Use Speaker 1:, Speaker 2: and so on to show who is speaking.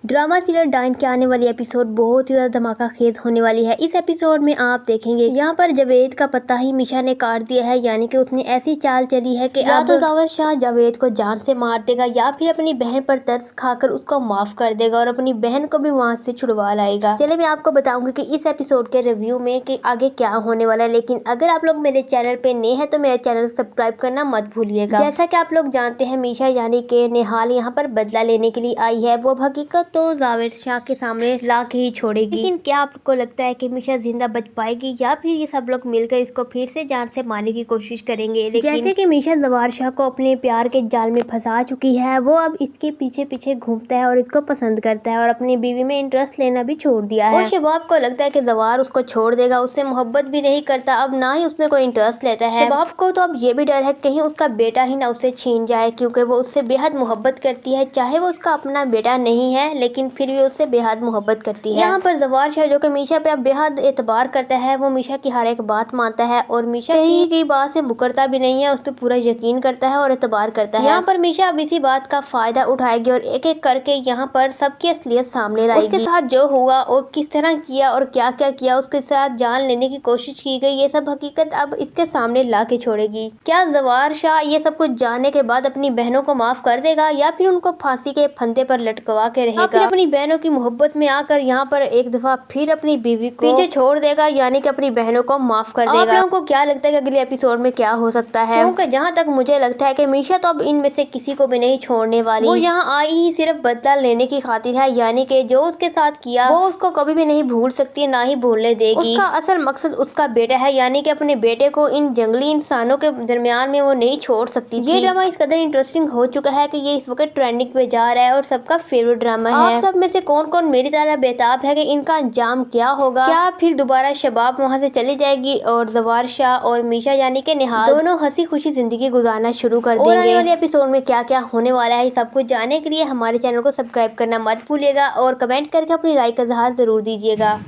Speaker 1: Drama serial dine के आने वाली एपिसोड बहुत ही ज्यादा धमाका खेज होने वाली है। इस एपिसोड में आप देखेंगे यहाँ पर जावेद का पत्ता ही मीशा ने काट दिया है, यानी कि उसने ऐसी चाल चली है कि या तो ज़ावर शाह जावेद को जान से मार देगा या फिर अपनी बहन पर तरस खाकर उसको माफ कर देगा और अपनी बहन को भी वहाँ से छुड़वा लाएगा। चलिए मैं आपको बताऊंगी कि इस एपिसोड के रिव्यू में कि आगे क्या होने वाला है, लेकिन अगर आप लोग मेरे चैनल पे नए हैं तो मेरे चैनल को सब्सक्राइब करना मत भूलिएगा। जैसा कि आप लोग जानते हैं मीशा यानी कि निहाल यहाँ पर बदला लेने के लिए आई है। वो हकीकत तो जावेद शाह के सामने ला के ही छोड़ेगी, लेकिन क्या आपको लगता है कि मीशा जिंदा बच पाएगी या फिर ये सब लोग मिलकर इसको फिर से जान से मारने की कोशिश करेंगे। लेकिन जैसे कि मीशा ज़वार शाह को अपने प्यार के जाल में फंसा चुकी है, वो अब इसके पीछे पीछे घूमता है और इसको पसंद करता है और अपनी बीवी में इंटरेस्ट लेना भी छोड़ दिया है। और शबाब को लगता है कि ज़वार उसको छोड़ देगा, उससे मोहब्बत भी नहीं करता, अब ना ही उसमें कोई इंटरेस्ट लेता है। शबाब को तो अब ये भी डर है कहीं उसका बेटा ही ना उससे छीन जाए, क्योंकि वो उससे बेहद मोहब्बत करती है। चाहे वो उसका अपना बेटा नहीं है लेकिन फिर भी उससे बेहद मोहब्बत करती है। यहाँ पर ज़वार शाह जो कि मीशा पे अब बेहद एतबार करता है, वो मीशा की हर एक बात मानता है और मीशा की बात से मुकरता भी नहीं है, उस पर पूरा यकीन करता है और एतबार करता है। यहाँ पर मीशा अब इसी बात का फायदा उठाएगी और एक एक करके यहाँ पर सबकी असलियत सामने लाएगी। उसके साथ जो हुआ और किस तरह किया और क्या क्या किया, उसके साथ जान लेने की कोशिश की गई, ये सब हकीकत अब इसके सामने ला के छोड़ेगी। क्या ज़वार शाह ये सब कुछ जानने के बाद अपनी बहनों को माफ कर देगा या फिर उनको फांसी के फंदे पर लटकवा के रहेगा, फिर अपनी बहनों की मोहब्बत में आकर यहाँ पर एक दफा फिर अपनी बीवी को पीछे छोड़ देगा, यानी कि अपनी बहनों को माफ कर देगा। आप लोगों को क्या लगता है कि अगले एपिसोड में क्या हो सकता है? क्योंकि जहाँ तक मुझे लगता है कि मीशा तो अब इनमें से किसी को भी नहीं छोड़ने वाली। वो यहाँ आई ही सिर्फ बदला लेने की खातिर है, यानी कि जो उसके साथ किया वो उसको कभी भी नहीं भूल सकती, ना ही भूलने देगी। उसका असल मकसद उसका बेटा है, यानी कि अपने बेटे को इन जंगली इंसानों के दरमियान में वो नहीं छोड़ सकती थी। ये ड्रामा इस कदर इंटरेस्टिंग हो चुका है कि ये इस वक्त ट्रेंडिंग पे जा रहा है और सबका फेवरेट ड्रामा है। आप सब में से कौन कौन मेरी तरह बेताब है कि इनका अंजाम क्या होगा? क्या फिर दोबारा शबाब वहाँ से चली जाएगी और ज़वार शाह और मीशा यानी कि निहाल दोनों हंसी खुशी जिंदगी गुजारना शुरू कर देंगे? और आने वाले एपिसोड में क्या क्या होने वाला है, सब कुछ जानने के लिए हमारे चैनल को सब्सक्राइब करना मत भूलिएगा और कमेंट करके अपनी राय का इजहार जरूर दीजिएगा।